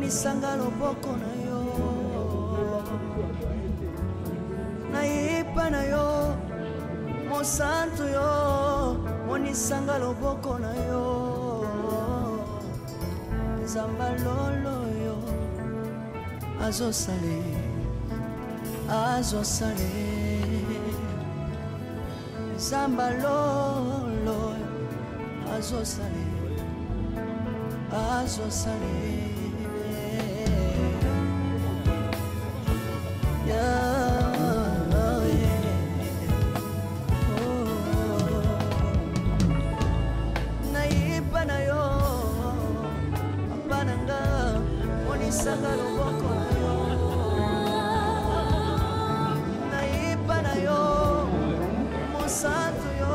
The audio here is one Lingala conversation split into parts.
monisanga loboko na yo naipa na yo mosantu yo monisanga loboko na yo nzamba lolo yo azosale nzamba lolo azosale naipa na yo apananga monisanga loboko na yo naipa na yo mosantu yo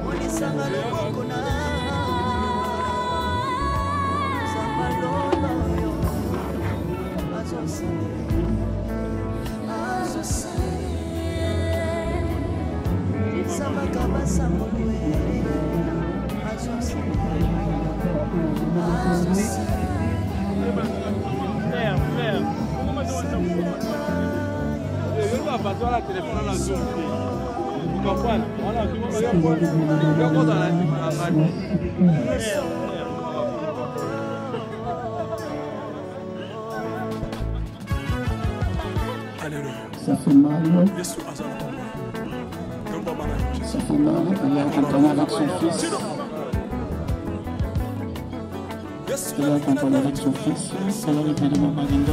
monisanga loboko na nzamba lolo yo azosale Ça fait mal. Ça fait mal. Elle est accompagnée avec son fils. Elle est accompagnée avec son fils. Salam Pedro Maginda.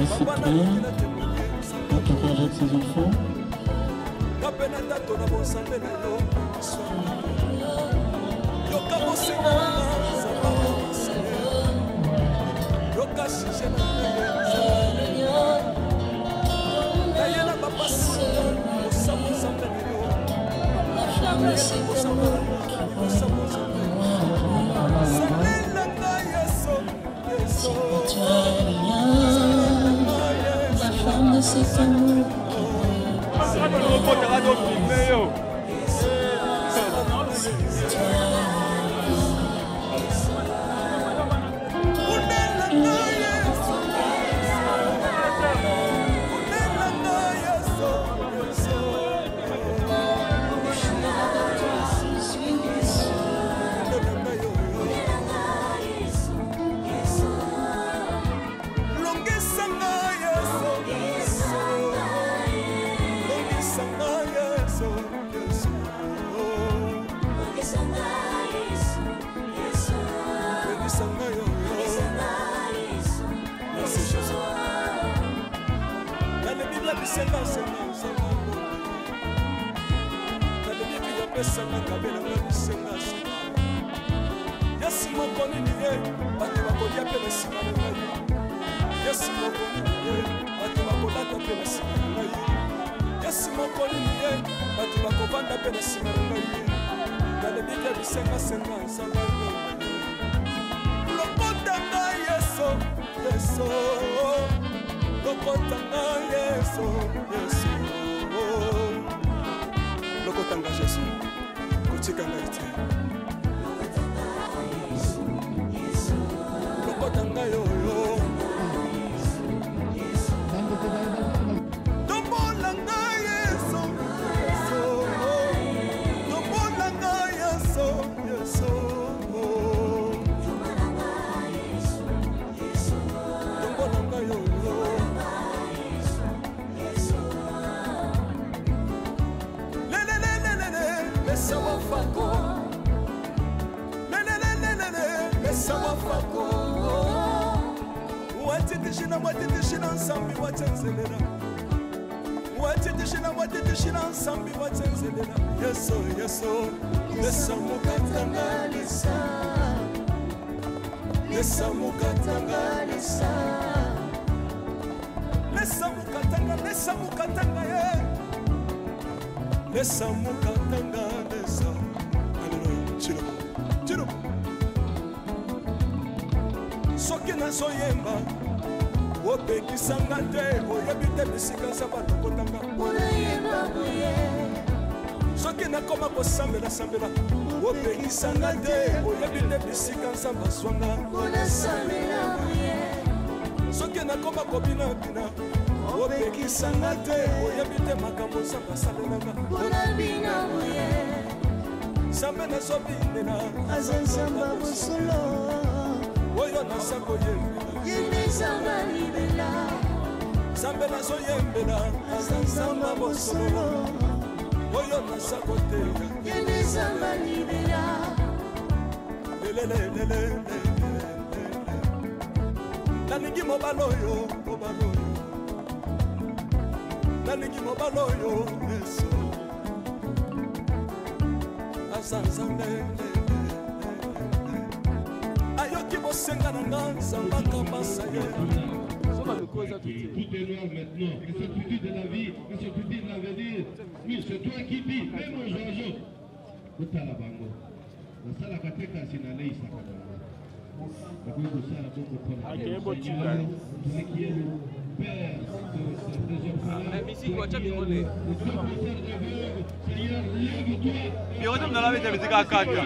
Elle s'est prêt. Entourée avec ses enfants. La femme de cet amour. nakoma kosambela sambela opekisanga te oyebi te bisika nzambe azwanga soki nakoma kobinabina opekisanga te oyebi te makambo nzambe asalelanga nzambe nazobinela aza nzamba bosolo oyo naza koyembela nzambe nazoyembela aza nzamba bosolo oyo naza koteya nalingi mobala oyo nalingi mobala oyo yesu aza nzambe ayoki bosenga na nga nzambe akambasa ye. Tout est noir maintenant. Et c'est tu dis de la vie, et c'est tu dis de l'avenir. Oui, c'est toi qui dis, même aux oiseaux. Kotala bango. Nasala kateka sinale isaka bango. Bakwe kosala bongo pona. Akebo tika. Celui qui est le père des orphelins. La musique wacha mingole. Seigneur, lève-toi. Biota mnala vete musique akata.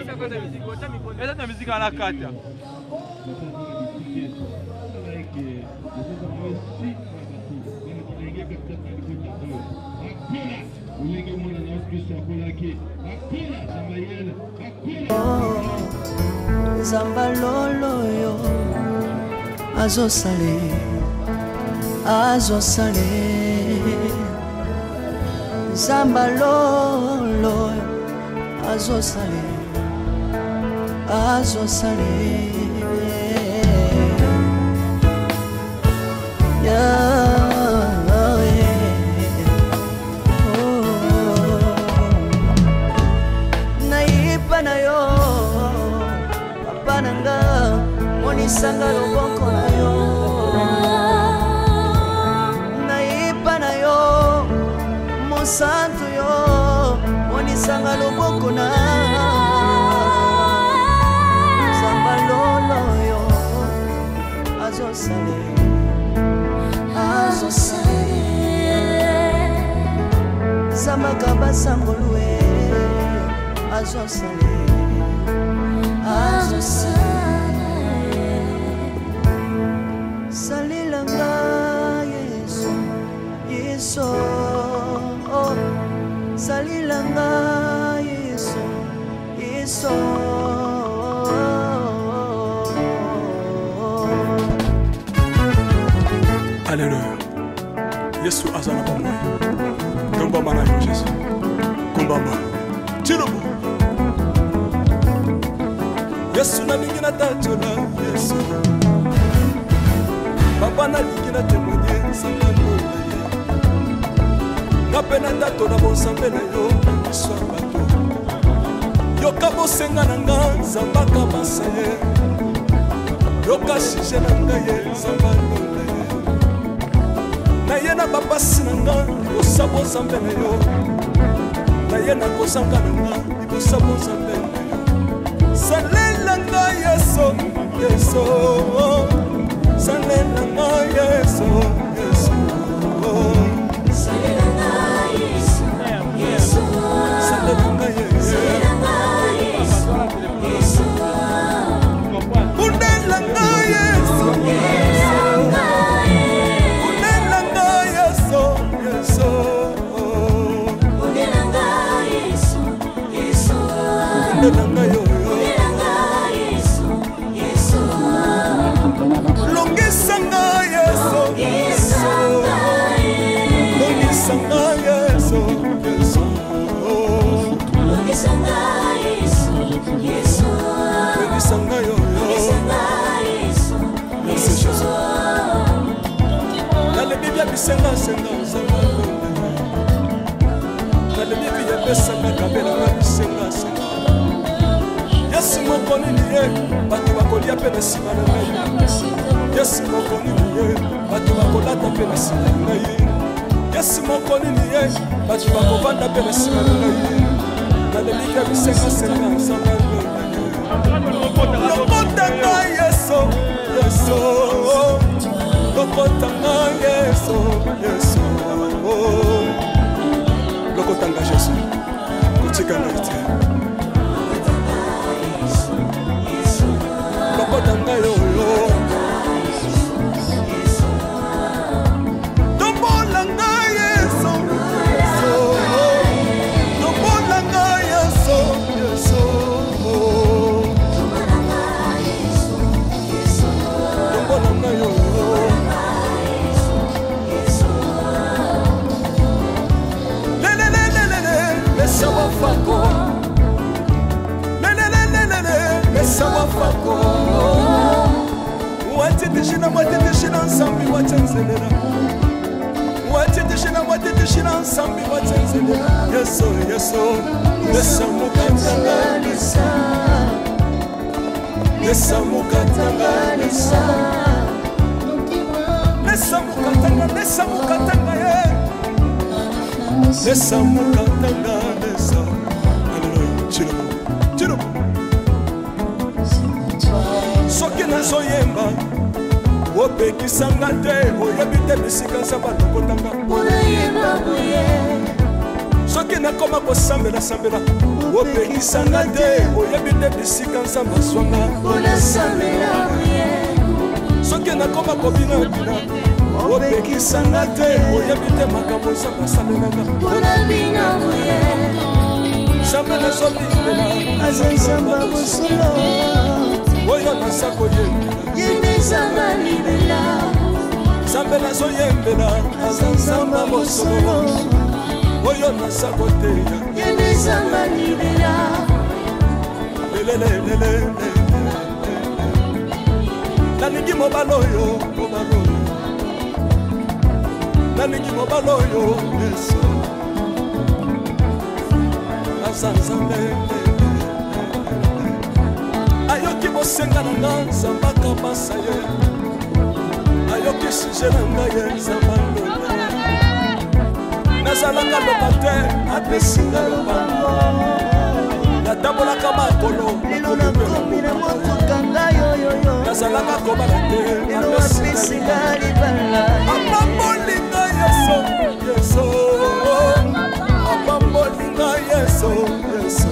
Esa na musique ala kata. Zamba lolo yo azosale Zamba lolo azosale na yo papa nanga monisanga loboko na yo naipa na yo mosantu yo monisanga loboko na zamba lolo yo azosale zamba kabasangolue azosale salilanga yesu salilanga yesu Alléluia. Yesu azana bamwe ngamba mana yo Jésus kumbamba tirobo Yesu nalingi na tatola Yesu papa nalingi na témoigner nzambe ye ngape na tatola bonzambe na yo iswa bato yoka bosenga na nga nzambe akabasa ye yoka shije na nga ye nzambe alonda ye na ye na bapasi na nga libosa bonzambe na yo na ye na kozanga na nga libosa bonzambe na yo salelanga yesu salelanga yesu salelanga yesu salelanga yesu undelanga yesu undelanga yesu undelanga yo longisanga yesu longisanga yesu longisanga yo nalebi bya bisenga senga nzamba nalebi bya besanga kabela na bisenga senga Yesu moko nini ye bato bakolia pe na nsima na ngai Yesu moko nini ye bato bakolata pe na nsima na ngai Yesu moko nini ye bato bakovanda pe na nsima na ngai nalelika bisenga nzamba lokotanga Yesu lokotanga Yesu lokotanga Jésus kotikanga shina mwatete shina nsambi wachenzelela watete shina mwatete shina nsambi wachenzelela yeso yeso lesa mukatanga lesa mukatanga lesa mukatanga ye lesa mukatanga lesa haleluya chiro soki nazoyemba opekisanga te oyebi te bisika nzambe alokotanga soki nakoma kosambela opekisanga te oyebi te bisika nzambe azwanga soki nakoma kobinabina opekisanga te oyebi te makambo nzambe asalelanga nzambe nazobimela azanzamba bosolo oyo naza koyembela nzambe nazoyembela azanzamba bosolo oyo naza koteya nalingi mobala oyo nalingi mobala oyo yesu azanzambe ayoki bosenga na nga nzamba kabasa ye ayoki suje na nga ye nzamba ndonde nazalaka loba te apesinga lobango natambolaka makolo lelo nakomi na motuka ngai oyoyo nazalaka kobala te lelo apesinga libala apambolinga yeso yeso apambolinga yeso yeso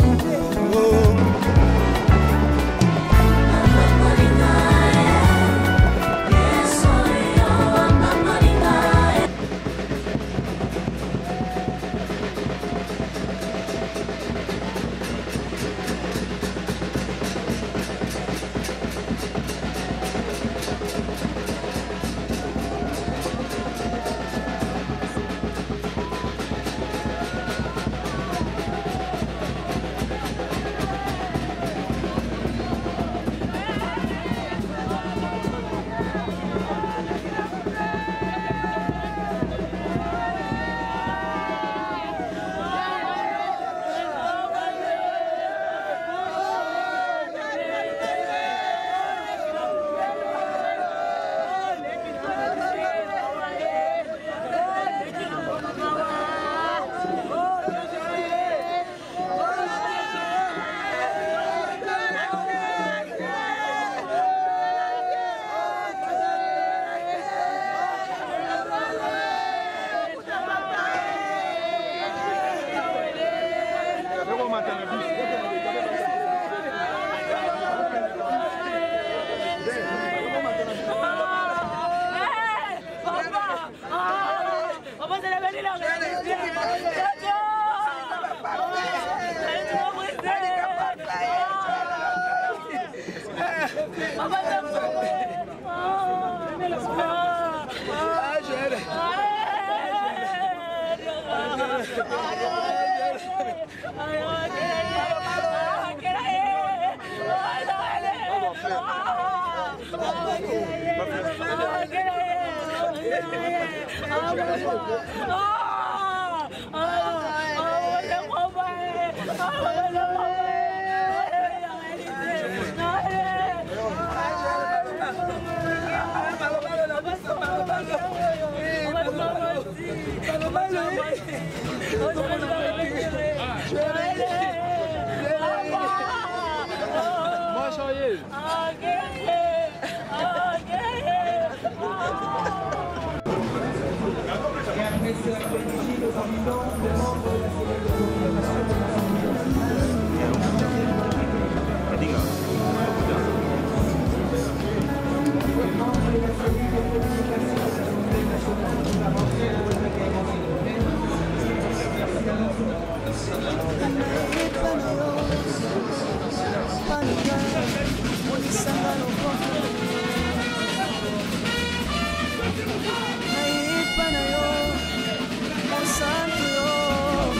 Santo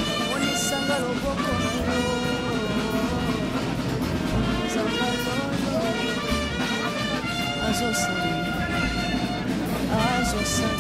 Yes,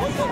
Oyo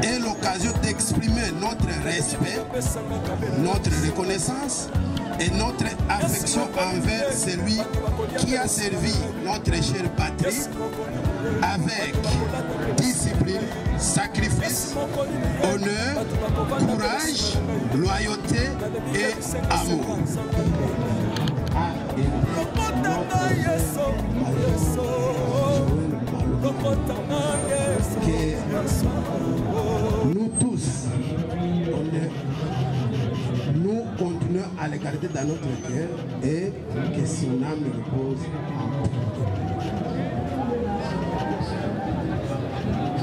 est l'occasion d'exprimer notre respect, notre reconnaissance et notre affection envers celui qui a servi notre chère patrie avec discipline, sacrifice, honneur, courage, loyauté et amour. Que nous tous, nous continuons à le garder dans notre cœur et que son âme repose en paix.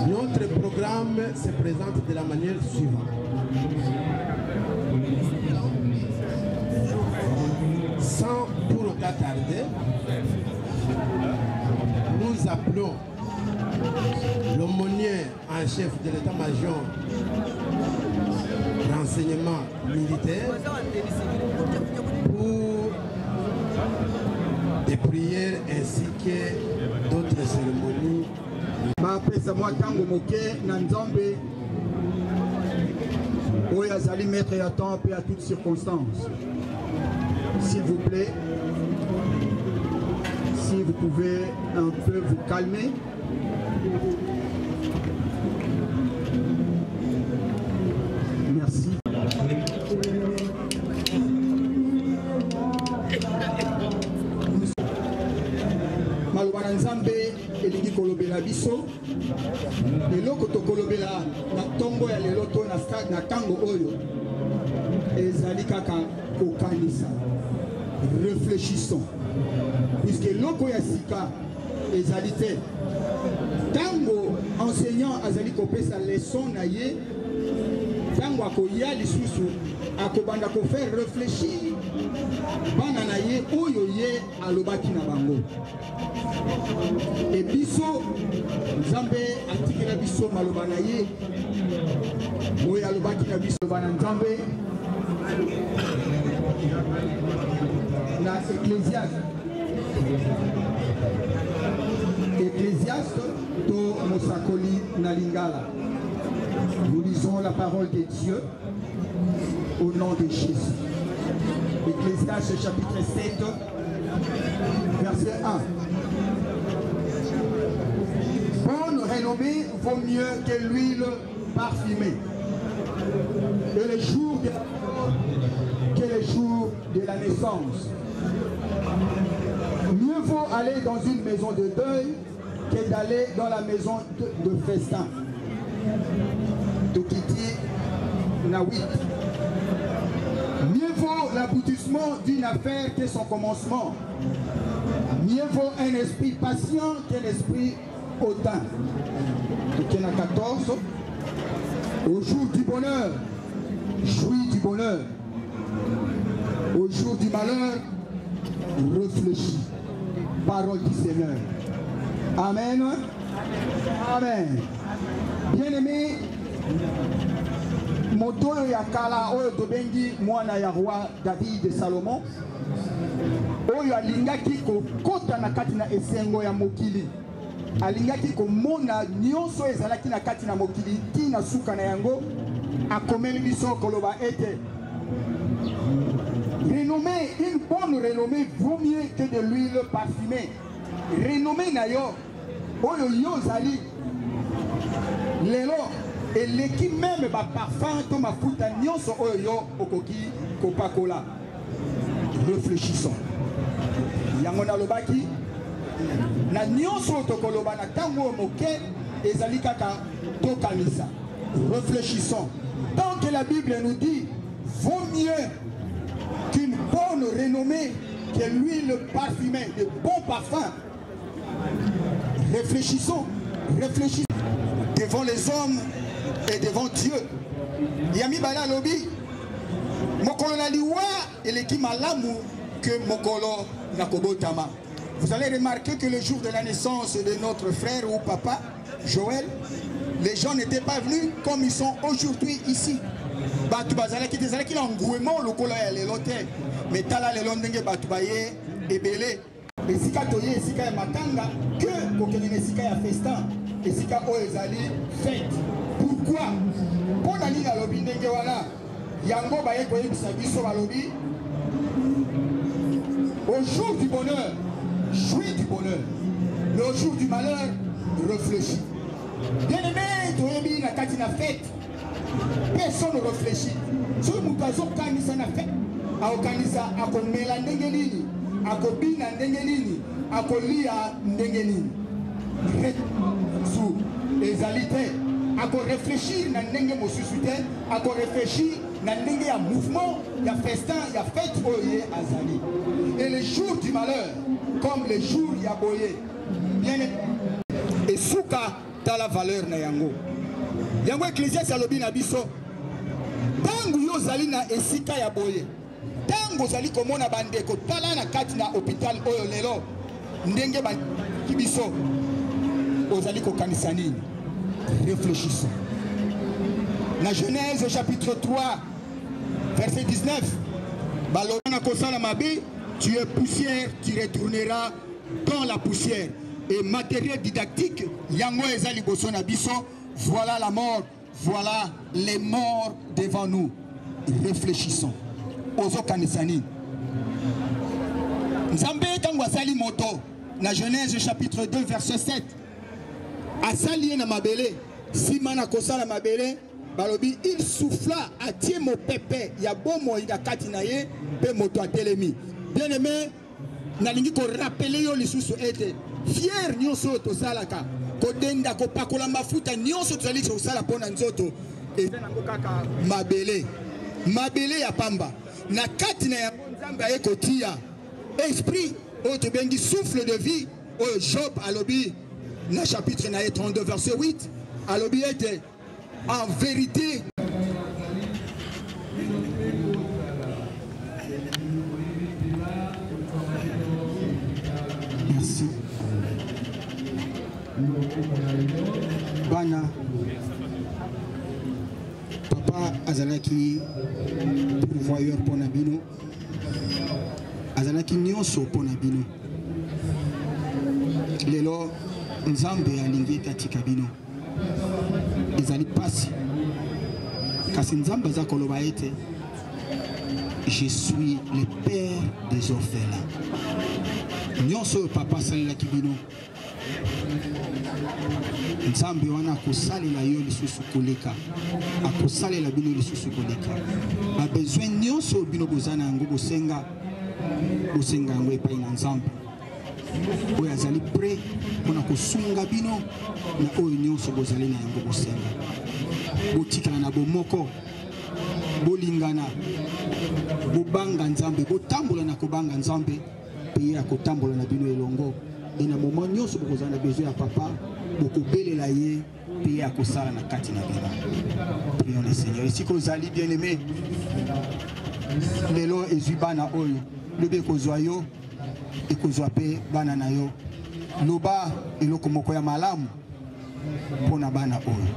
Notre programme se présente de la manière suivante. Sans pour autant tarder, nous appelons l'aumônier en chef de l'état-major renseignement militaire pour des prières ainsi que d'autres cérémonies. Oui, Azali, maître et à temps et à toutes circonstances. S'il vous plaît, si vous pouvez un peu vous calmer. Merci. Malwana Nzambe elingi kolobela biso eloko tokolobela na tongo ya lelo to na tango oyo ezali kaka kokanisa. Réfléchissons puisque eloko ya sika ezali te tango enseignant azali kopesa leçon na ye tango akoya lisusu akobanda kofaire réfléchir bana na ye oyo ye alobaki na bango e biso Nzambe atikela biso maloba na ye oyo alobaki na biso bana Nzambe na Ecclésiaste to Mosakoli na Lingala. Nous lisons la parole de Dieu au nom de Jésus. Ecclésiaste chapitre 7, verset 1. Bonne renommée vaut mieux que l'huile parfumée. Et les jours de la naissance. Mieux vaut aller dans une maison de deuil que d'aller dans la maison de festin. Tokiti Nawit. Mieux vaut l'aboutissement d'une affaire que son commencement. Mieux vaut un esprit patient qu'un esprit hautain. Tokena 14. Au jour du bonheur, jouis du bonheur. Au jour du malheur, réfléchis. Parole du Seigneur. Amen. Amen. Bien-aimé, moto ya kala oyo tobengi mwana ya roi David de Salomon oyo alingaki kokota na kati na esengo ya mokili alingaki komona nyonso ezalaki na kati na mokili tina suka na yango akomeli biso koloba ete renommée, une bonne renommée vaut mieux que de l'huile parfumée. Renommée na yo oyo yo zali lelo et l'équipe même ba parfum to mafuta nyonso oyo yo okoki kopakola. Réfléchissons. Yango na lobaki na nyonso to koloba na tango moke ezali kaka to kanisa. Réfléchissons. Tant que la Bible nous dit vaut mieux qu'une bonne renommée que l'huile parfumée, de bons parfums. Réfléchissons, réfléchissons devant les hommes et devant Dieu. Yami bala lobi, mokolo na liwa eleki malamu que mokolo na kobotama. Vous allez remarquer que le jour de la naissance de notre frère ou papa, Joël, les gens n'étaient pas venus comme ils sont aujourd'hui ici. Batu bazalaki tezalaki na ngouement lokolo ya lelote mais tala lelo ndenge batu baye ebele esika toye esika ya matanga que kokene esika ya festin esika oyo ezali fête. Pourquoi pona linga lobi ndenge wana yango baye koyebisa biso balobi au jour du bonheur jouis du bonheur mais au jour du malheur réfléchis. Bien-aimé toyebi na kati na fête. Personne ne réfléchit. Si vous avez kanisa na fait, aokanisa akomela ndenge nini, akobina ndenge nini, akolia ndenge nini. Sous les alités, ako réfléchir na ndenge mosusu te, ako réfléchir na ndenge ya mouvement, ya festin, ya fête oye azali. Et les jours du malheur, comme les jours ya boye, bien et souka ta la valeur na yango. Yango Ecclésiaste alobi na biso tango yo zali na esika ya boye tango zali komona bandeko tala na kati na hôpital oyo lelo ndenge ba kibiso ozali kokanisa nini. Réfléchissons. Na Genèse chapitre 3 verset 19 balobi na kosala mabe tu es poussière tu retourneras dans la poussière et matériel didactique yango ezali boso na biso. Voilà la mort, voilà les morts devant nous. Réfléchissons. Ozo kanisani. Nzambe tango asali moto na Genèse chapitre 2 verset 7. Asali na mabele, simana kosala mabele, balobi il souffla à tie mo pepe ya bomo ida kati na ye pe moto atelemi. Bien aimé, nalingi ko rappeler yo lisusu ete fier nyonso to salaka ko denda ko pakola mafuta nyonso to zali ko sala pona nzoto e nango kaka mabele ya pamba na kati na ya Nzambe ayekotia esprit o to bengi souffle de vie o Job alobi na chapitre na 32 verset 8 alobi ete en vérité merci bana papa azalaki pourvoyeur pour Nabino azalaki nyonso pour Nabino lelo Nzambe alingi katika bino ezali pasi kasi Nzambe aza koloba ete je suis le père des orphelins nyonso papa salelaki bino Nzambe wana akosalela yo lisusu koleka akosalela bino lisusu koleka ba besoin nyonso bino bozana yango bosenga yango epai na Nzambe oyo azali prêt mpona kosunga bino na oyo nyonso bozali na yango bosenga botikala na bomoko bolingana bobanga Nzambe botambola na kobanga Nzambe pe ye akotambola na bino elongo et na moment nyonso bokozala na besoin ya papa bokobelela ye pe ye akosala na kati na bino. Prions le Seigneur. Ici kozali bien aimé lelo ezwi bana oyo lobi ekozwa yo ekozwa pe bana na yo loba eloko moko ya malamu mpona bana oyo.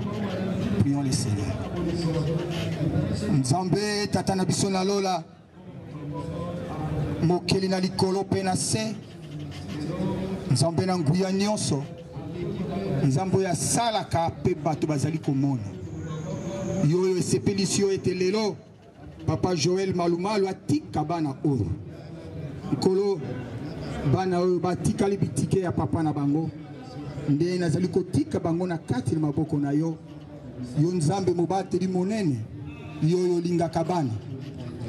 Prions le Seigneur. Nzambe tata na biso na lola mokeli na likolo pe na se Nzambe na nguya nyonso Nzambe oyo asalaka pe bato bazali komona yo oyo esepelisi yo ete lelo papa Joël Malumalu atika bana oyo nkolo bana oyo batikali bitike ya papa na bango nde nazali kotika bango na kati na maboko na yo Nzambe mobateli monene yo oyo olingaka bana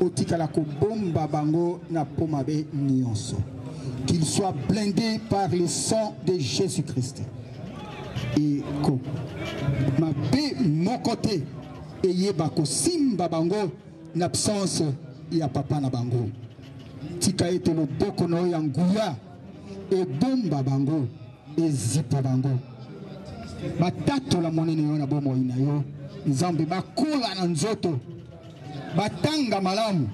otikala kobomba bango na po mabe nyonso qu'il soit blindé par le sang de Jésus-Christ et ko mabe mon côté eyeba kosimba bango na absence ya papa na bango tika ete loboko na ya nguya ebomba bango ezipa bango batatola monene yo na bomoi na yo Nzambe bakola na nzoto batanga malamu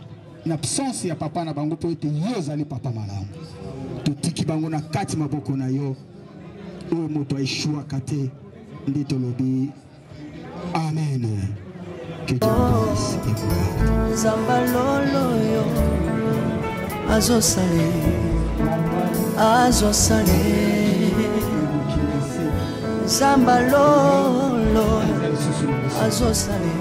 na absence ya papa na bango po ete yo ozali papa malamu totiki bango na kati maboko na yo oyo moto aeshuaka te nde tolobi amen. Que Dieu bénisse et vous garde. Zambalolo yo azosale Zambalolo azosale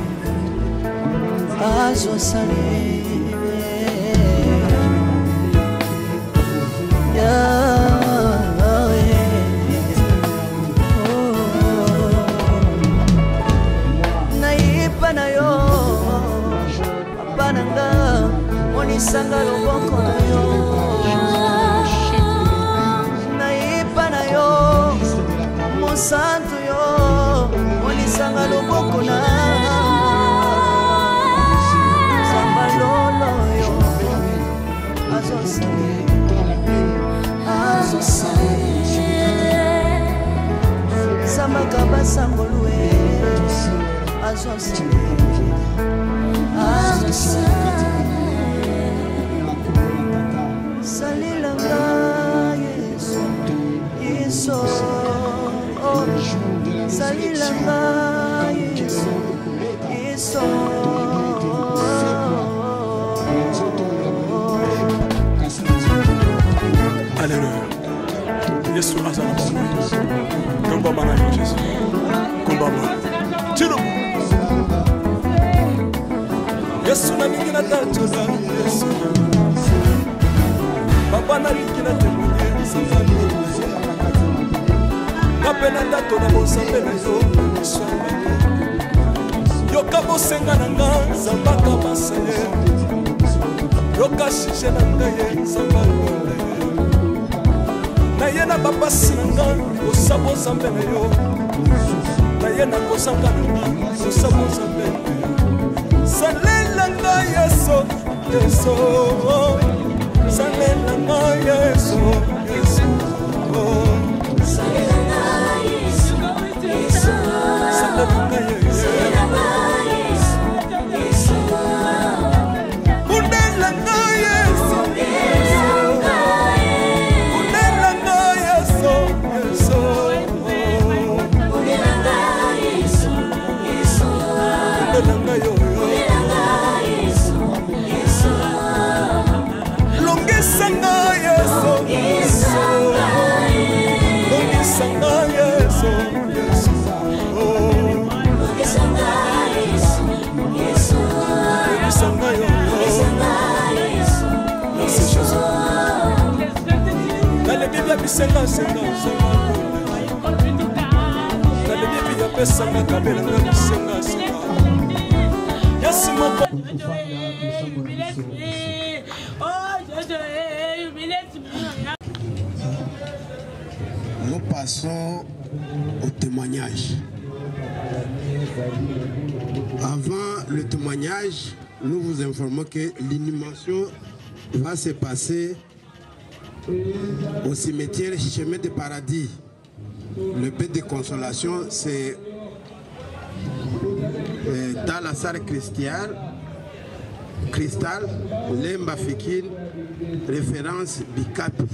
naipa na yo papa nanga monisanga loboko na yo naipa na yo mosantu yo monisanga loboko na Zambalolo yo azosale Zamakaba sangolwe azosale salilanga Yesu salilanga Yesu Alléluia. Yesu azala. Combat bana Jésus. Combat. Tire. Yesu na mingi na tachoza Yesu Papa na mingi na témoigner Sanzali Napena ndato na bosambe na yo Yoka bosenga na nga Zambaka masaye Yoka shije na nga ye Zambaka na ye na bapasi na nga Osabo zambe na yo na ye na kozanga na nga Osabo zambe na yo Salela nga Yesu Yesu Salela nga Yesu Yesu Salela nga Yesu Yesu Salela nga Yesu Yesu Kundela nga Yesu Kundela nga Yesu Yesu Kundela nga Yesu Yesu Kundela nga yo Longisanga Yesu Yesu Longisanga Yesu Yesu Longisanga Yesu Yesu Longisanga Yesu Yesu Jésus Dans les Bibles bisenga senga Dans les Bibles ya pesanga kabela bisenga senga Yesu moko Nous passons au témoignage. Avant le témoignage, nous vous informons que l'inhumation va se passer au cimetière Chemin de Paradis. Le but de consolation, c'est dans la salle cristal, Lemba Fikine, référence Bikapi.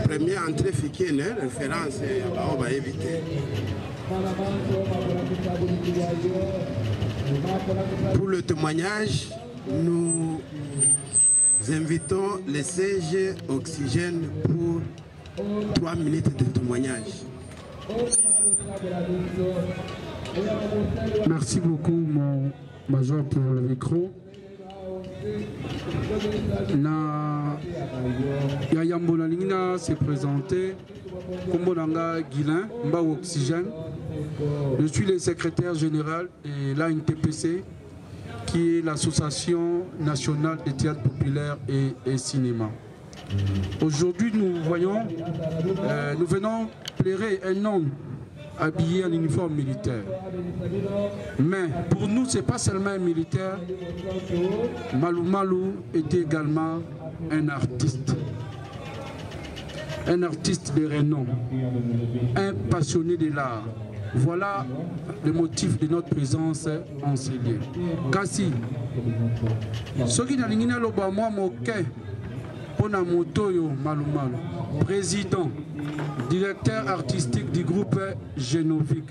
Première entrée Fikine, référence, on va éviter. Pour le témoignage, nous invitons les CG Oxygène pour 3 minutes de témoignage. Merci beaucoup, mon major, pour le micro. Yayambola Lingna s'est présenté. Kombonanga Guilin, Mba Oxygène. Je suis le secrétaire général de l'ANTPC, qui est l'Association nationale des théâtres populaires et cinéma. Aujourd'hui, nous venons plairer un homme habillé en uniforme militaire. Mais pour nous, ce n'est pas seulement un militaire. Malou Malou était également un artiste. Un artiste de renom. Un passionné de l'art. Voilà le motif de notre présence en ces lieux. Kasi, ce qui n'a rien à voir moi, Pona Motoyo Malou Malou, président, directeur artistique du groupe Génovique.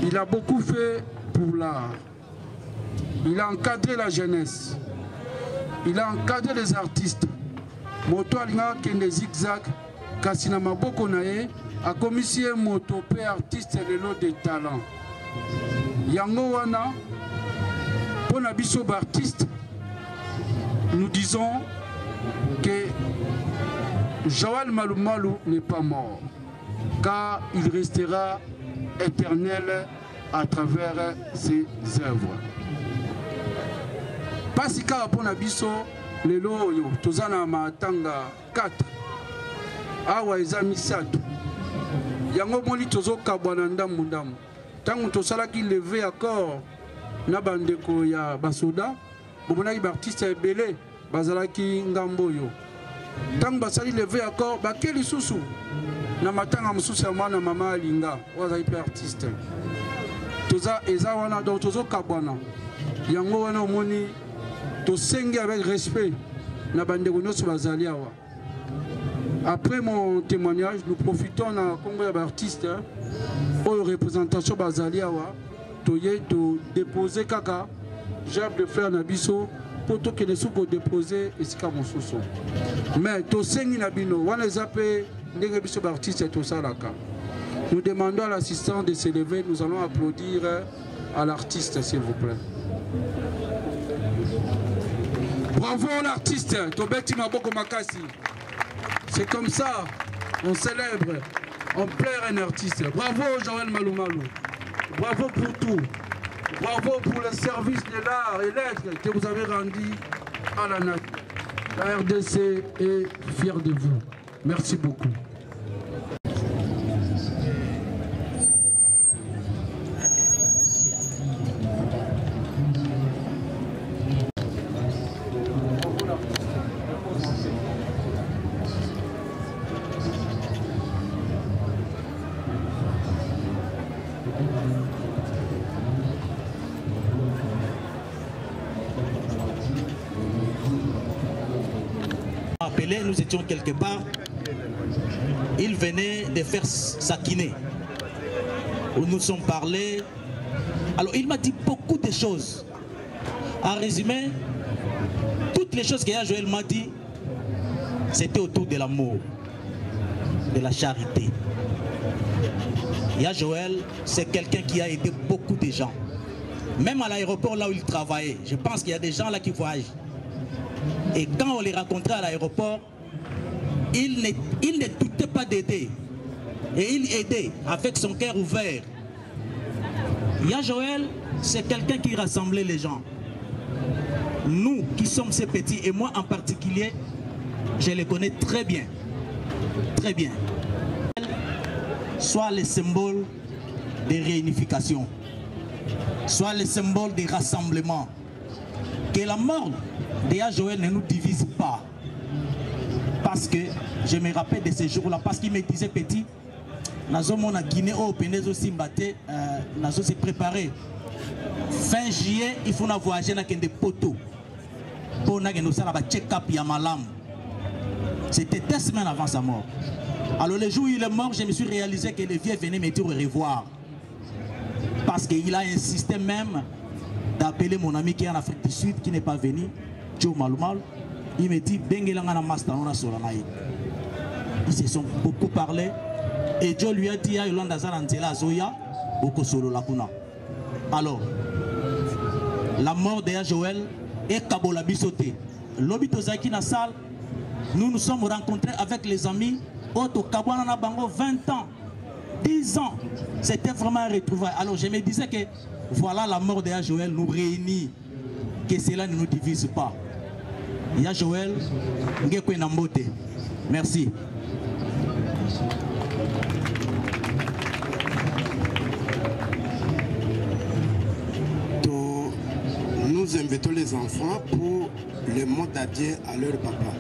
Il a beaucoup fait pour l'art. Il a encadré la jeunesse. Il a encadré les artistes. Moto Alina Kende Zigzag, Kassina Maboko Nae, a commissionné Moto P artiste et le lot de talents. Yango Wana, Pona Biso artiste, nous disons que Joël Malou Malou n'est pas mort, car il restera éternel à travers ses œuvres. Pasika Pona Biso, le loyo, Tozana Matanga 4, Awa Ezami Sato, Yango Moli Tozo Kabwananda Mundamu, Tango Tosala qui levé à corps, Nabandeko ya Basoda, Bobonaki Baptiste Belé, Bazalaki Ngamboyo. Tant basali levé à corps, bakeli susu. Na matanga mususu ya mwana mama alinga, waza hyper artiste. Toza eza wana do tozo kabwana. Yango wana omoni to sengi avec respect na bandeko nyonso bazali awa. Après mon témoignage, nous profitons na Congo ya artiste pour représentation bazali awa. Toye to déposer kaka, j'ai de faire na biso. Poto que les sous déposer et c'est comme sous. Mais to sengi na bino wana zape ndenge biso artiste to salaka. Nous demandons à l'assistant de se lever. Nous allons applaudir à l'artiste, s'il vous plaît. Bravo l'artiste, Tobeti Maboko Makasi. C'est comme ça, on célèbre, on plaire un artiste. Bravo Joël Maloumalou. Bravo pour tout. Bravo pour le service de l'art et l'être que vous avez rendu à la nation. La RDC est fière de vous. Merci beaucoup. Nous étions quelque part, il venait de faire sa kiné. Nous nous sommes parlé. Alors il m'a dit beaucoup de choses. En résumé, toutes les choses que Joël m'a dit, c'était autour de l'amour, de la charité. Joël, c'est quelqu'un qui a aidé beaucoup de gens. Même à l'aéroport là où il travaillait, je pense qu'il y a des gens là qui voyagent. Et quand on les rencontrait à l'aéroport, il ne doutait pas d'aider. Et il aidait avec son cœur ouvert. Joël, c'est quelqu'un qui rassemblait les gens. Nous qui sommes ces petits, et moi en particulier, je les connais très bien. Très bien. Soit le symbole de réunification, soit le symbole de rassemblement. Que la mort de Joël ne nous divise pas. Parce que je me rappelle de ces jours-là, parce qu'il me disait petit, Nazo mona Guinée au Pénézo Simbate, Nazo s'est préparé. Fin juillet, il faut voyager dans des poteaux. Pour nous faire un check-up Yamalam. C'était 2 semaines avant sa mort. Alors le jour où il est mort, je me suis réalisé que le vieux venait me dire au revoir. Parce qu'il a insisté même d'appeler mon ami qui est en Afrique du Sud, qui n'est pas venu, Joe Maloumal. Il me dit, ils se sont beaucoup parlé. Et Joe lui a dit, alors, la mort de Joël est Kabola Bissoté. L'obito Zaki na salle, nous nous sommes rencontrés avec les amis. Auto Kabwana Bango 20 ans, 10 ans. C'était vraiment un retrouvaille. Alors je me disais que voilà la mort de Joël nous réunit. Que cela ne nous divise pas. Joël, merci. Nous invitons les enfants pour le mot d'adieu à leur papa.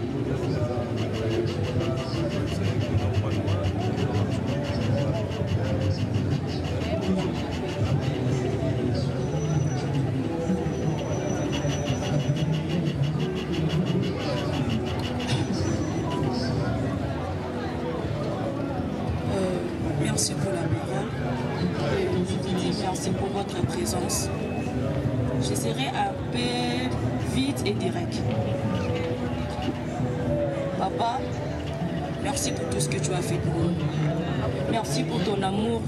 Merci pour la parole. Merci pour votre présence. Je serai un peu vite et direct. Papa, merci pour tout ce que tu as fait pour nous. Merci pour ton amour,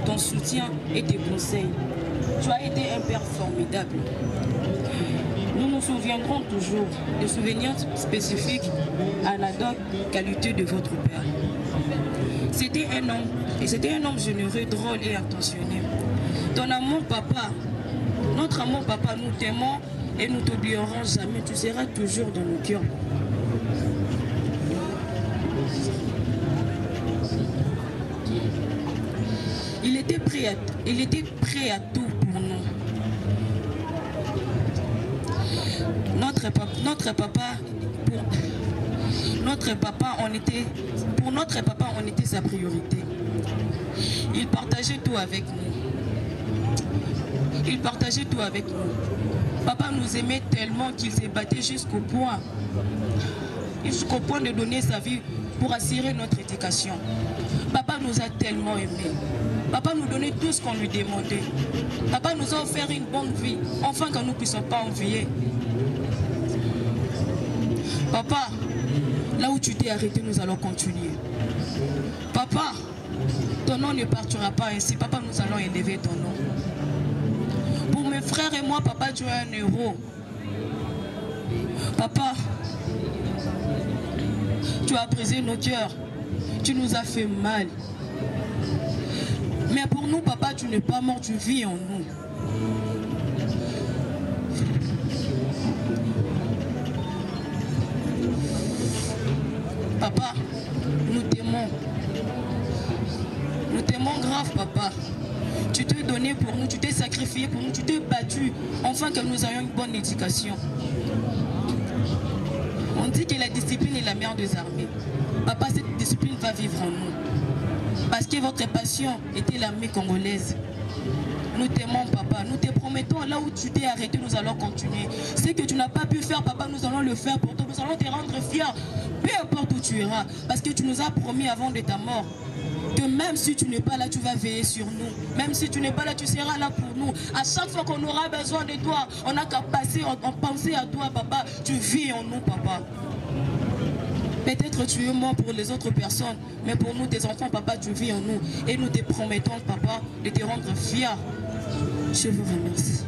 ton soutien et tes conseils. Tu as été un père formidable. Nous nous souviendrons toujours des souvenirs spécifiques, anecdotes, qualités de votre père. C'était un homme, et c'était un homme généreux, drôle et attentionné. Ton amour, papa, notre amour, papa, nous t'aimons et nous t'oublierons jamais. Tu seras toujours dans nos cœurs. Il était prêt à tout pour nous. Pour notre papa, on était sa priorité. Il partageait tout avec nous. Papa nous aimait tellement qu'il s'est battu jusqu'au point de donner sa vie pour assurer notre éducation. Papa nous a tellement aimés. Papa nous donnait tout ce qu'on lui demandait. Papa nous a offert une bonne vie, enfin que nous ne puissions pas envier. Papa, là où tu t'es arrêté, nous allons continuer. Papa, Ton nom ne partira pas ainsi. Papa, nous allons élever ton nom. Pour mes frères et moi, papa, tu es un héros. Papa, tu as brisé nos cœurs. Tu nous as fait mal. Mais pour nous, papa, tu n'es pas mort, tu vis en nous. Papa, nous t'aimons. Nous t'aimons grave, papa. Tu t'es donné pour nous, tu t'es sacrifié pour nous, tu t'es battu, afin que nous ayons une bonne éducation. On dit que la discipline est la meilleure des armées. Papa, cette discipline va vivre en nous. Parce que votre passion était l'armée congolaise. Nous t'aimons, papa. Nous te promettons, là où tu t'es arrêté, nous allons continuer. Ce que tu n'as pas pu faire, papa, nous allons le faire pour toi. Nous allons te rendre fiers, peu importe où tu iras. Parce que tu nous as promis avant de ta mort que même si tu n'es pas là, tu vas veiller sur nous. Même si tu n'es pas là, tu seras là pour nous. À chaque fois qu'on aura besoin de toi, on n'a qu'à passer, on penser à toi, papa. Tu vis en nous, papa. Peut-être tu es mort pour les autres personnes, mais pour nous, tes enfants, papa, tu vis en nous. Et nous te promettons, papa, de te rendre fiers. Je vous remercie.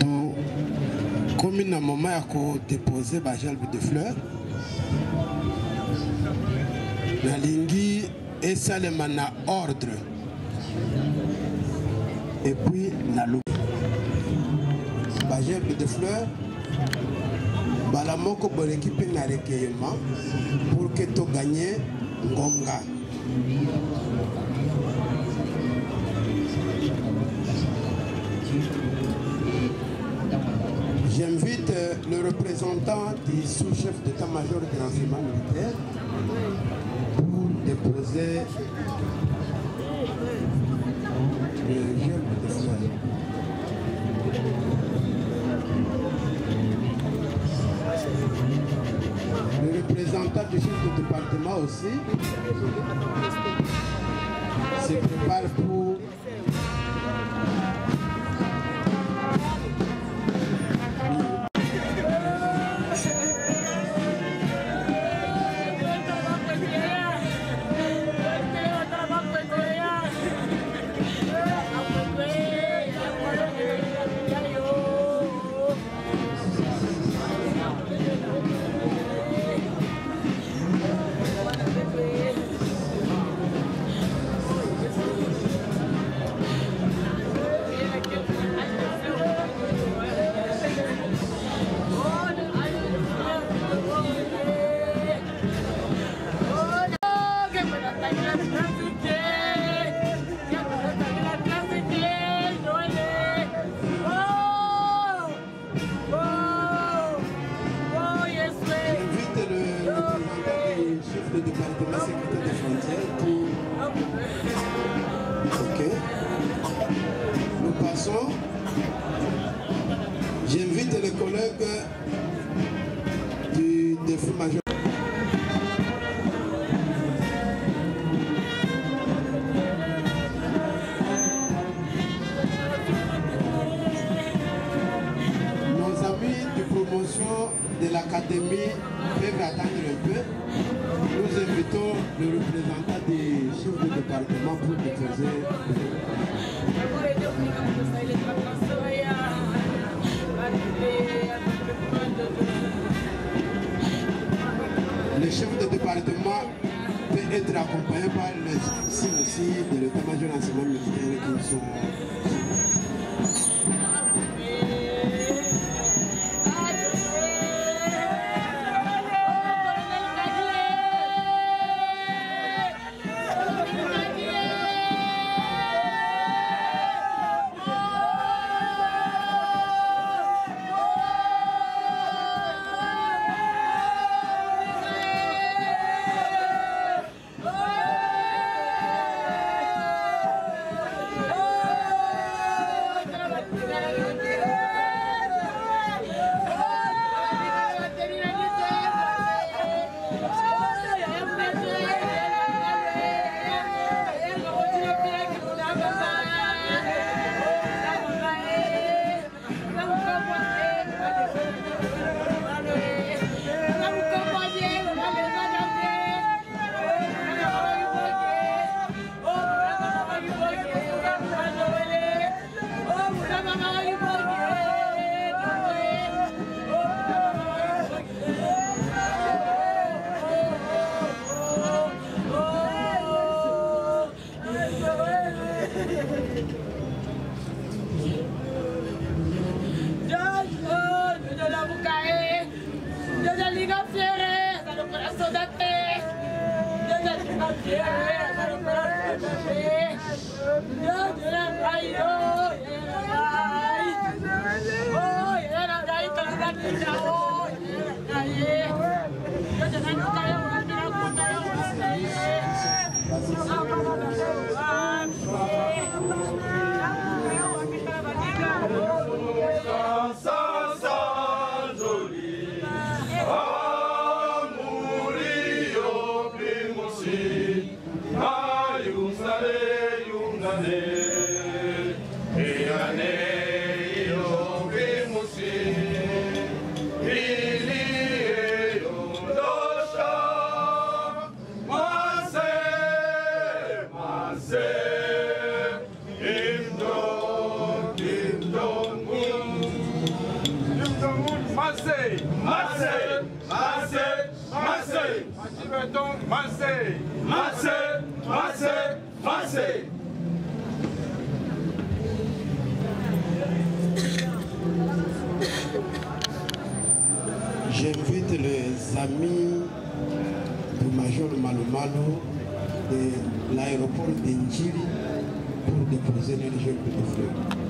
Donc, comme il y a un moment où déposer la gelbe de fleurs, la lingi est seulement en ordre. Et puis, la loupe. La gerbe de fleurs, la moko pour équiper un recueillement pour que tu gagnes Ngonga. J'invite le représentant du sous-chef d'état-major de l'enseignement militaire pour déposer le gerbe de fleurs. Le représentant du chef de département aussi se prépare pour j'invite les collègues du défense-major. Nos amis de promotion de l'académie peuvent attendre un peu. Nous invitons le représentant des chefs de département pour déposer. Le chef de département peut être accompagné par les officiers aussi de l'état-major d'enseignement militaire qui sont. J'invite les amis du Major Malo Malo de l'aéroport d'Injili pour déposer leur jeu de fleurs.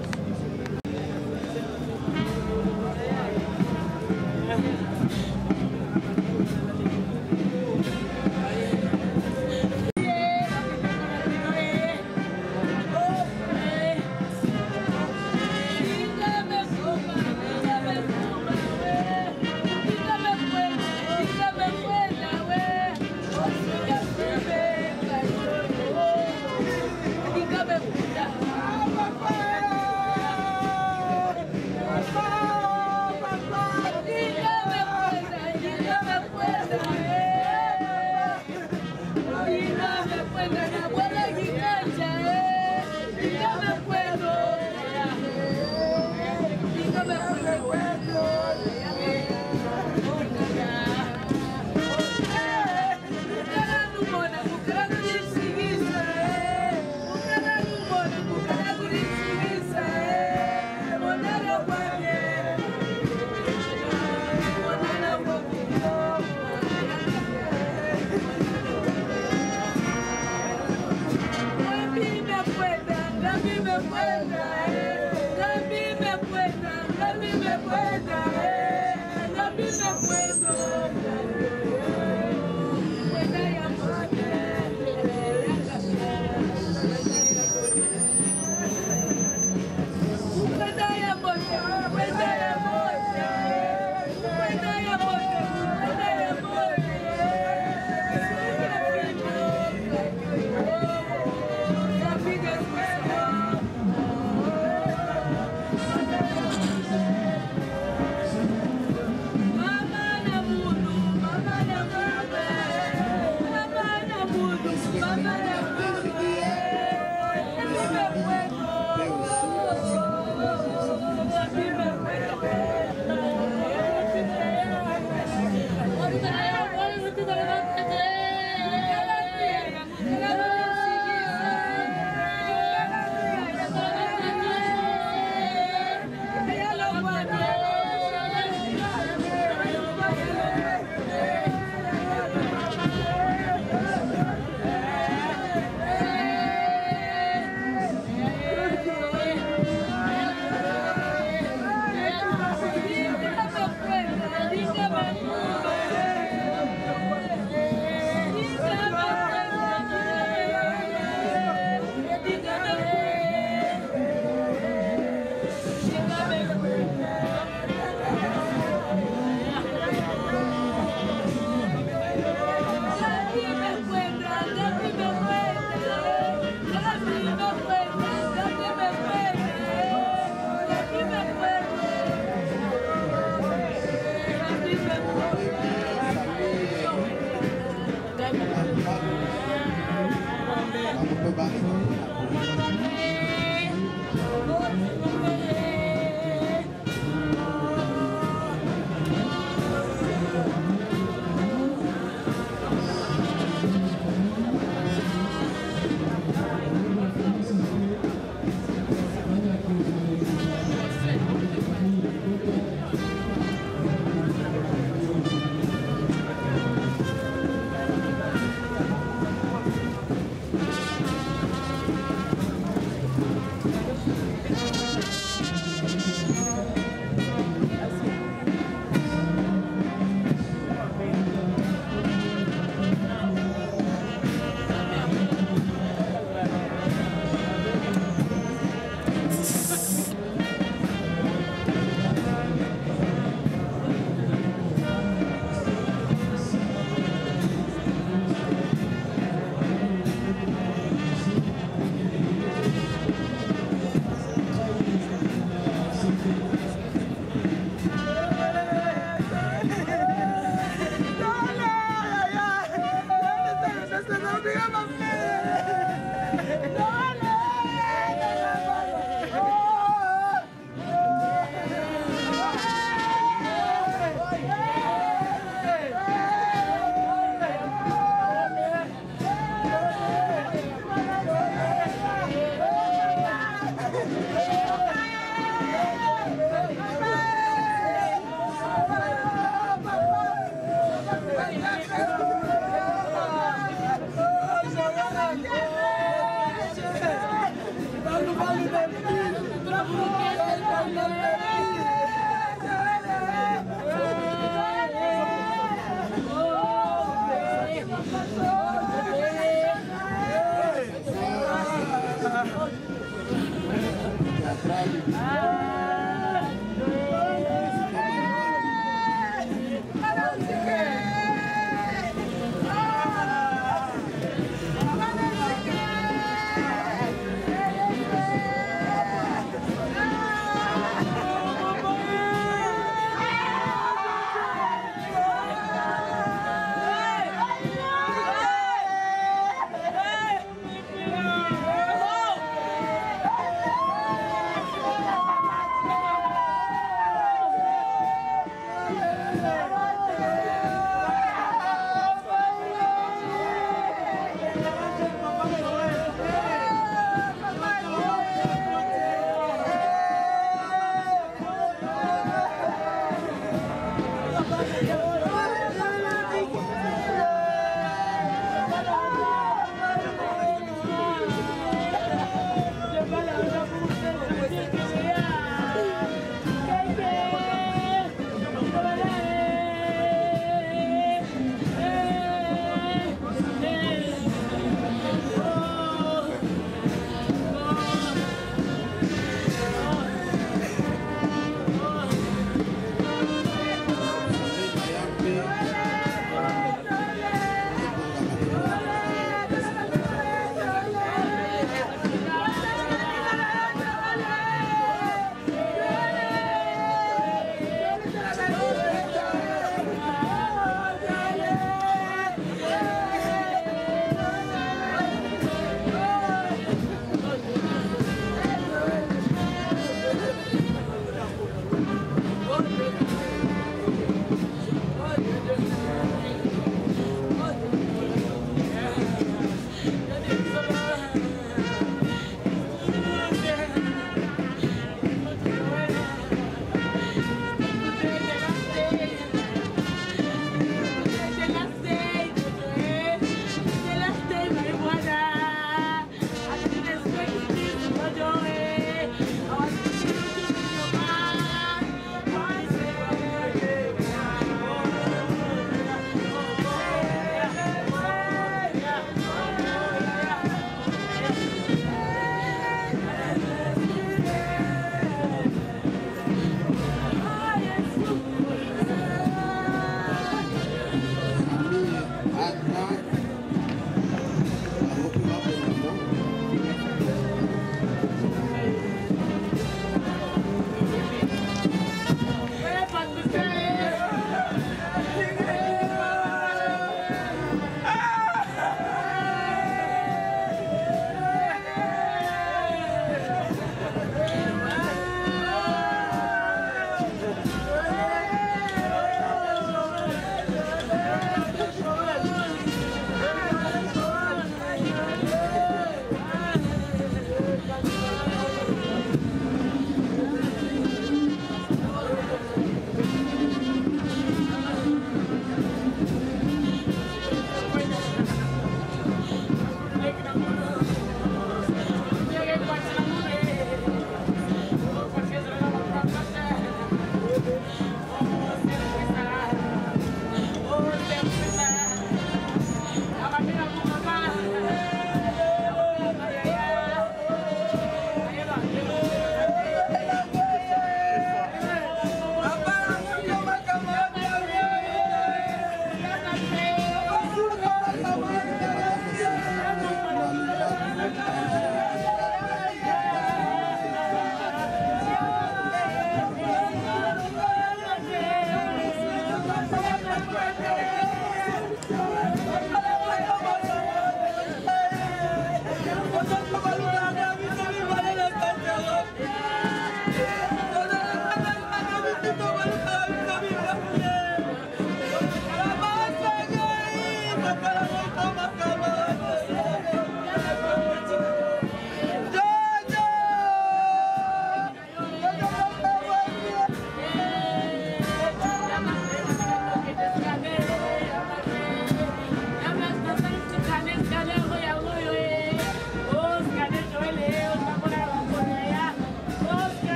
Papa,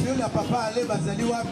vieux la papa allait bazali wapi?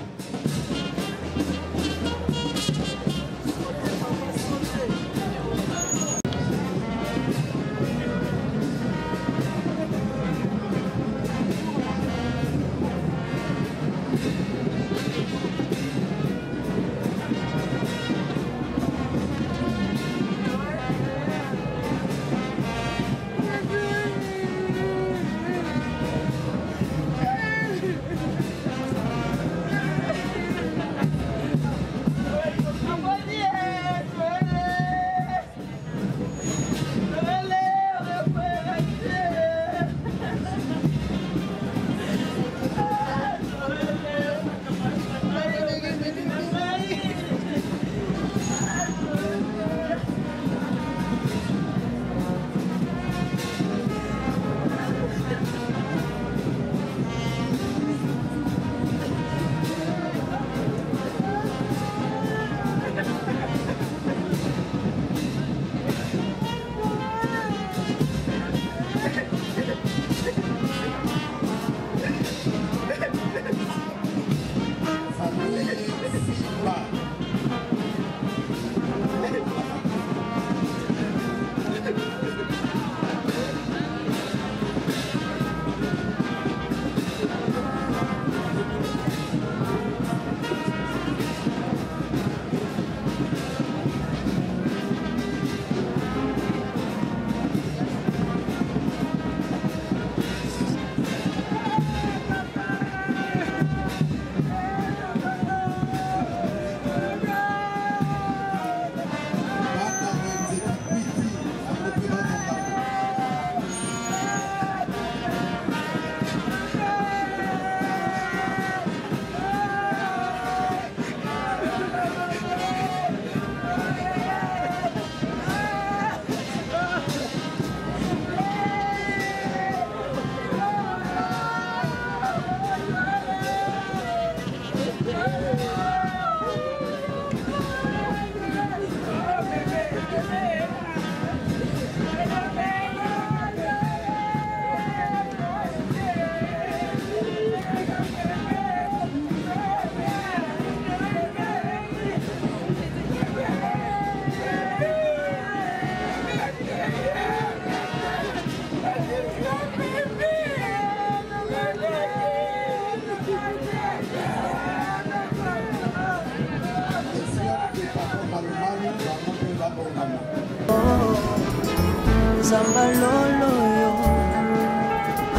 Zambalolo yo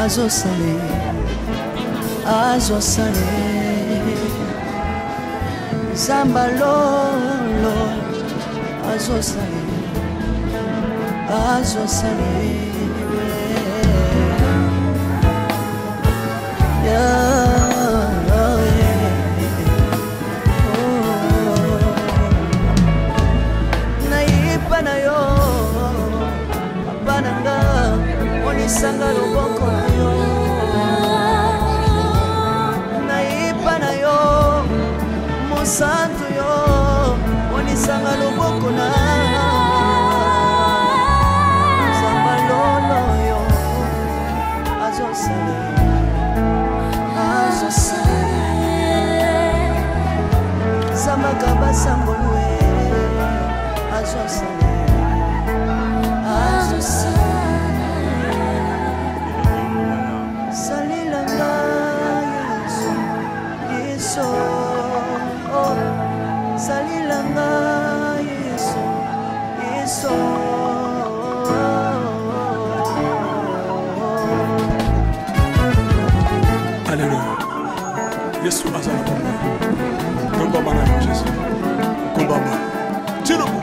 azosale Zambalolo azosale Naipa na yo Bananga Monisanga loboko na yo Naipa na yo Mosantu yo Monisanga loboko na Zambalolo yo azosale Zamagaba sambolwe azosale Salilanga Yesu Salilanga Yesu Alléluia. Yesu azala komba. Komba bana Jésus. Komba ba. Tirubu.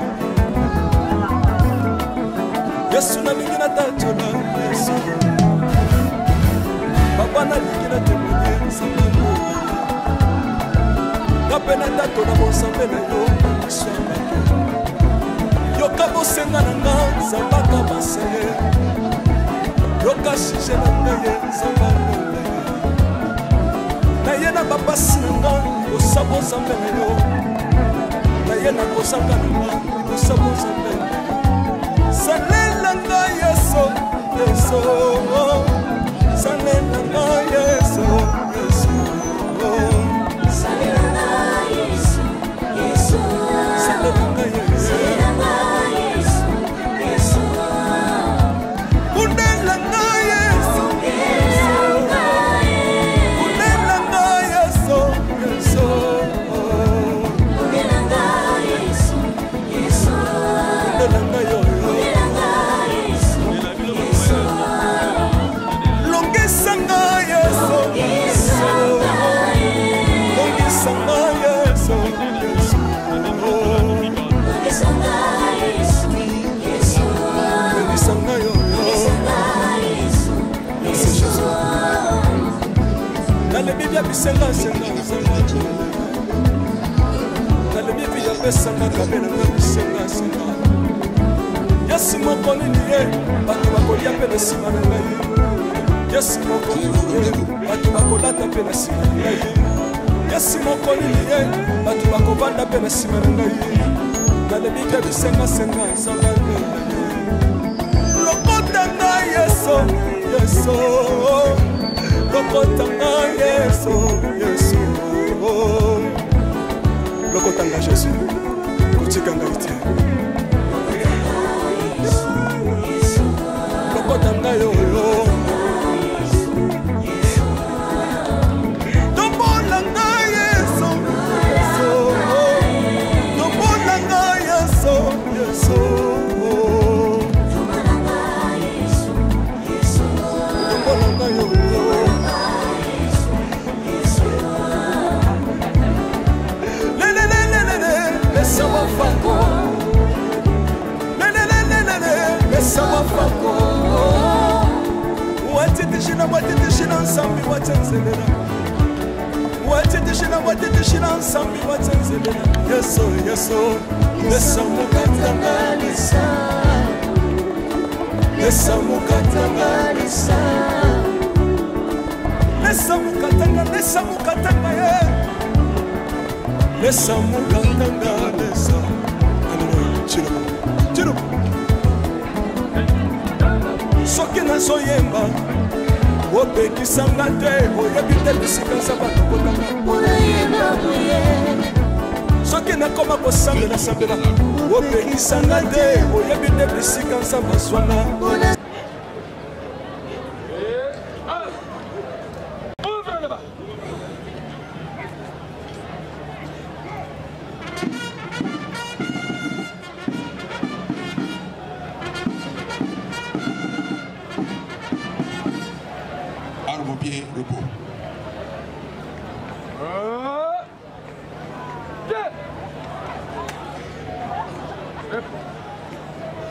Yesu na lingi na tatola Yesu. Papa na lingi na temoye sambo. Kapena tatola bosambe na yo asamba. Yoka bosenga na nga zambaka baseye. Yoka shije na ngaye zambalo. Na yena babasi na nga osabo zambe na yo. Na yena kosaka na nga osabo zambe. Salela nga Yesu, Yesu. Salela nga Yesu, Yesu. nalebi bia bisenga-senga nalebi bia pesanga kabelanga bisenga-senga yasi moko nini ye bato bakolia mpe na nsima na ngai yasi moko nini ye bato bakolata mpe na nsima na ngai yasi moko nini ye bato bakovanda mpe na nsima na ngai nalebi bia bisenga-senga nzambe lokota ngai yeso yeso lokota ngai yeso yeso lokota ngai jesu kotika ngai te lokota ngai oyo tombola ngai yeso tombola ngai yeso yeso tombola ngai oyo Sawafako, Sawafako. Watitishina, watitishina, Sambi, Watanzania. Watitishina, watitishina, Sambi, Watanzania. Yes, oh, yes, oh. Nesamukatanganisa, Nesamukatanganisa, Nesamukatanga, Nesamukatanga, yeah. Lesa mukatanga lesa Hallelujah Chiro Chiro Soki na soyemba Opekisanga te Oyebite bisika sabata kotanga Unayemba kuye Soki na koma kosambela sambela Opekisanga te Oyebite bisika sabata swanga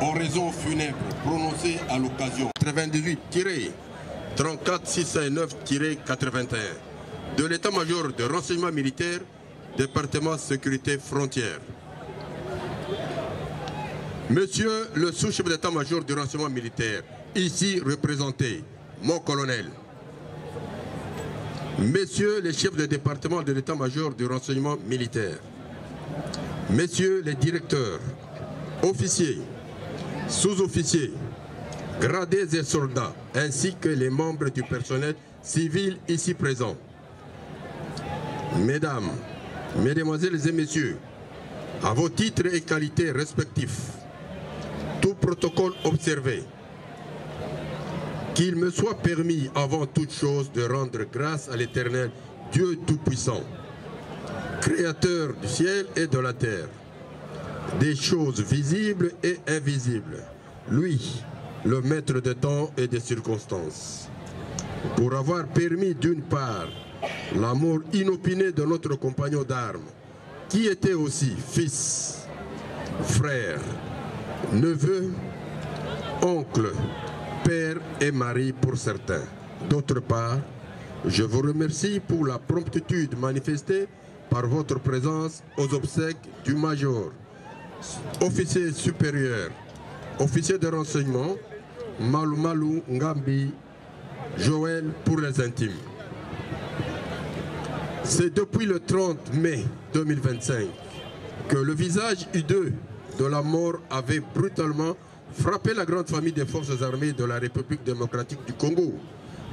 Oraison funèbre prononcée à l'occasion 98-34-609-81 de l'état-major de renseignement militaire, département sécurité frontière. Monsieur le sous-chef d'état-major du renseignement militaire, ici représenté, mon colonel. Messieurs les chefs de département de l'état-major du renseignement militaire, messieurs les directeurs, officiers, sous-officiers, gradés et soldats, ainsi que les membres du personnel civil ici présents. Mesdames, Mesdemoiselles et Messieurs, à vos titres et qualités respectifs, tout protocole observé, qu'il me soit permis avant toute chose de rendre grâce à l'Éternel, Dieu Tout-Puissant, Créateur du ciel et de la terre, des choses visibles et invisibles, lui, le maître des temps et des circonstances, pour avoir permis d'une part l'amour inopiné de notre compagnon d'armes, qui était aussi fils, frère, neveu, oncle, père et mari pour certains. D'autre part, je vous remercie pour la promptitude manifestée par votre présence aux obsèques du major, officier supérieur, officier de renseignement, Malumalu Ngambi, Joël pour les intimes. C'est depuis le 30 mai 2025 que le visage hideux de la mort avait brutalement frappé la grande famille des forces armées de la République démocratique du Congo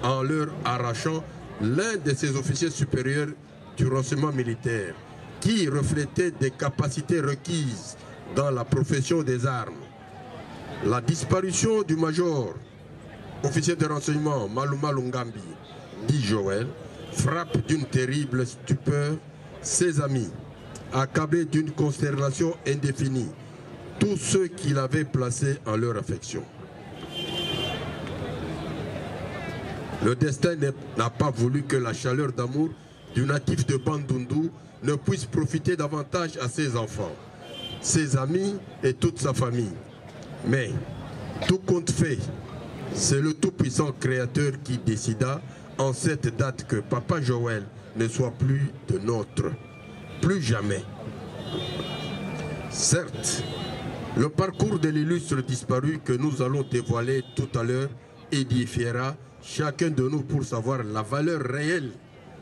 en leur arrachant l'un de ses officiers supérieurs du renseignement militaire qui reflétait des capacités requises dans la profession des armes. La disparition du major, officier de renseignement Malumalu Ngambi, dit Joël, frappe d'une terrible stupeur ses amis, accablés d'une consternation indéfinie, tous ceux qui l'avaient placé en leur affection. Le destin n'a pas voulu que la chaleur d'amour du natif de Bandundu ne puisse profiter davantage à ses enfants, ses amis et toute sa famille. Mais, tout compte fait, c'est le tout-puissant Créateur qui décida, en cette date que Papa Joël ne soit plus de nôtre, plus jamais. Certes, le parcours de l'illustre disparu que nous allons dévoiler tout à l'heure édifiera chacun de nous pour savoir la valeur réelle,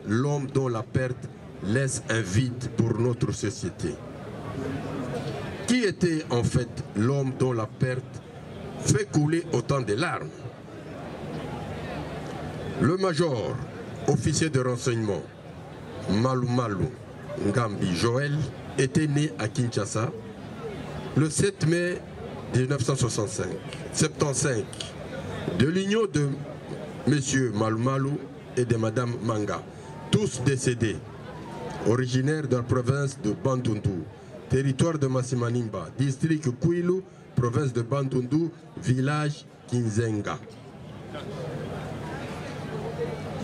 l'homme dont la perte laisse un vide pour notre société. Qui était en fait l'homme dont la perte fait couler autant de larmes? Le major, officier de renseignement, Malumalu Ngambi Joël, était né à Kinshasa le 7 mai 1975, de l'union de M. Malumalu et de Mme Manga, tous décédés, originaires de la province de Bandundu, territoire de Massimanimba, district Kwilu, province de Bandundu, village Kinzenga.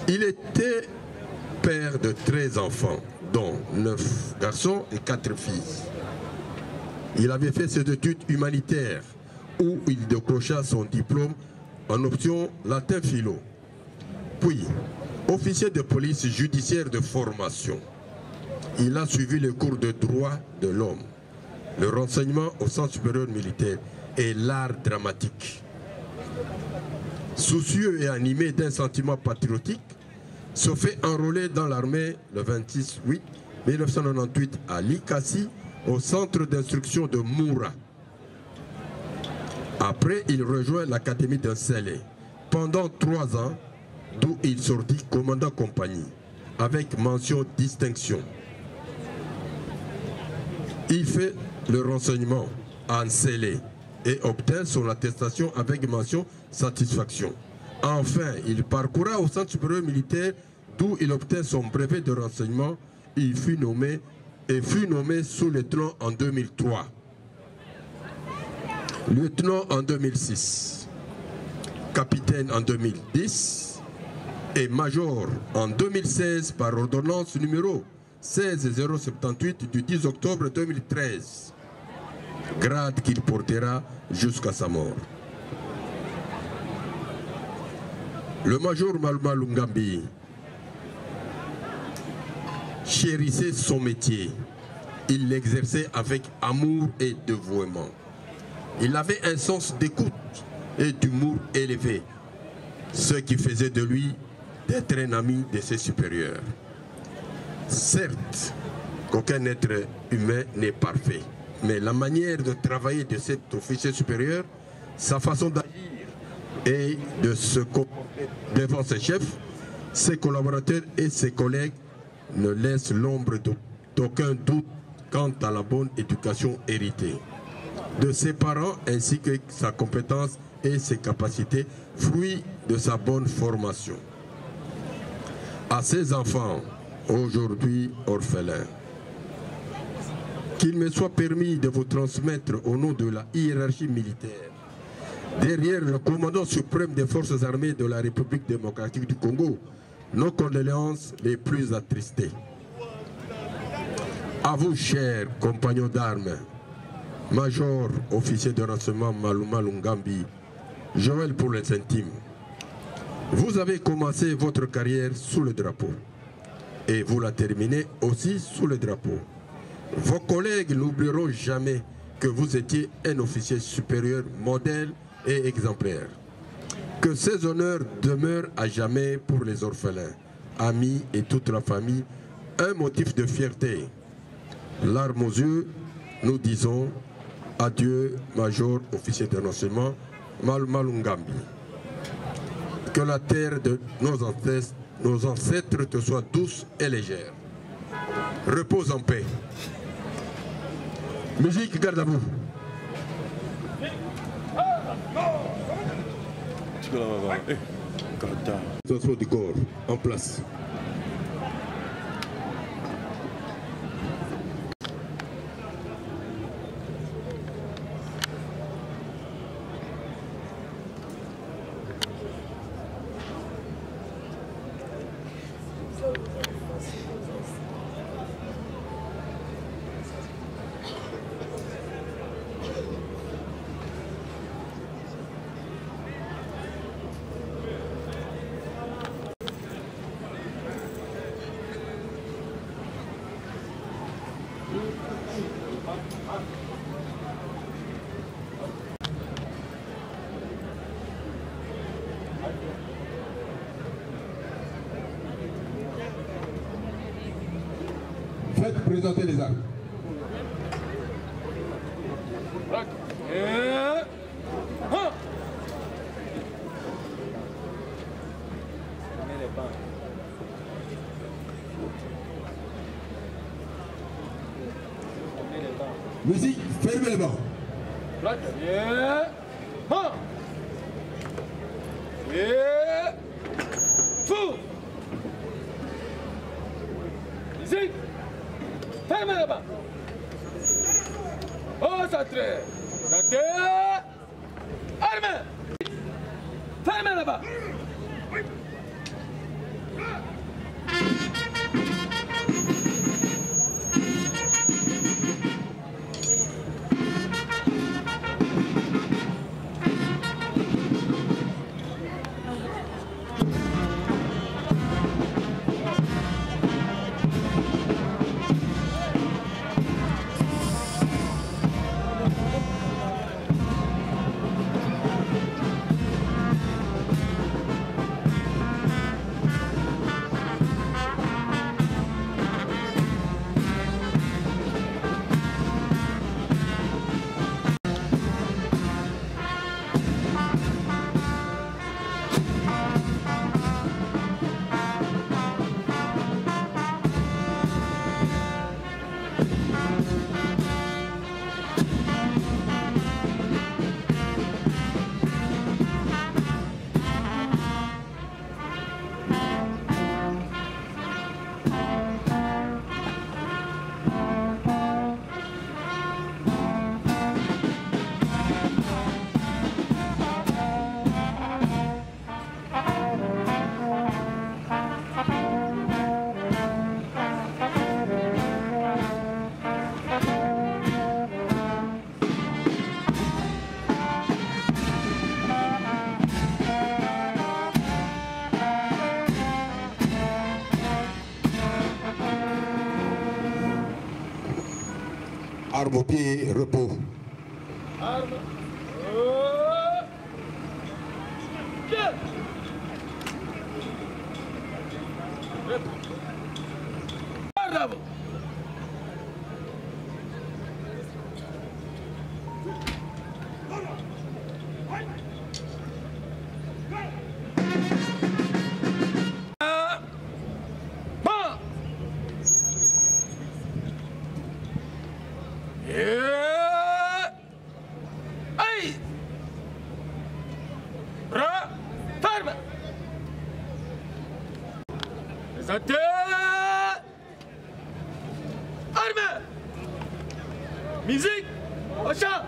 Il était père de 13 enfants, dont 9 garçons et 4 filles. Il avait fait ses études humanitaires où il décrocha son diplôme en option latin philo. Puis, officier de police judiciaire de formation. Il a suivi les cours de droit de l'homme, le renseignement au Centre supérieur militaire et l'art dramatique. Soucieux et animé d'un sentiment patriotique, se fait enrôler dans l'armée le 26 août 1998 à Likasi, au centre d'instruction de Moura. Après, il rejoint l'académie de Nsele pendant 3 ans, d'où il sortit commandant compagnie, avec mention distinction. Il fait le renseignement à Nsele et obtient son attestation avec mention satisfaction. Enfin, il parcourra au Centre supérieur militaire d'où il obtint son brevet de renseignement. Il fut nommé sous-lieutenant en 2003, lieutenant en 2006, capitaine en 2010 et major en 2016 par ordonnance numéro 16078 du 10 octobre 2013, grade qu'il portera jusqu'à sa mort. Le major Malumalu Ngambi chérissait son métier. Il l'exerçait avec amour et dévouement. Il avait un sens d'écoute et d'humour élevé, ce qui faisait de lui d'être un ami de ses supérieurs. Certes, qu'aucun être humain n'est parfait, mais la manière de travailler de cet officier supérieur, sa façon d'agir et de se comporter devant ses chefs, ses collaborateurs et ses collègues ne laissent l'ombre d'aucun doute quant à la bonne éducation héritée de ses parents ainsi que sa compétence et ses capacités, fruits de sa bonne formation. À ses enfants, aujourd'hui orphelins, qu'il me soit permis de vous transmettre au nom de la hiérarchie militaire, derrière le commandant suprême des forces armées de la République démocratique du Congo, nos condoléances les plus attristées. À vous, chers compagnons d'armes, major, officier de renseignement Malumalu Ngambi, Joël pour les intimes, vous avez commencé votre carrière sous le drapeau et vous la terminez aussi sous le drapeau. Vos collègues n'oublieront jamais que vous étiez un officier supérieur modèle et exemplaire. Que ces honneurs demeurent à jamais pour les orphelins, amis et toute la famille, un motif de fierté. Larmes aux yeux, nous disons adieu, major, officier de renseignement, Malumalu Ngambi. Que la terre de nos ancêtres te soit douce et légère. Repose en paix. Musique, garde à vous. Transport du corps, en place. Faites présenter les armes. Musique, fermez les bancs. Fou. Musique, fermez les bancs. Oh, ça traite. Armée. Fermez les bancs. Arme au pied, repos. Arme. Bravo. Santé. Armée. Musique. Au champ.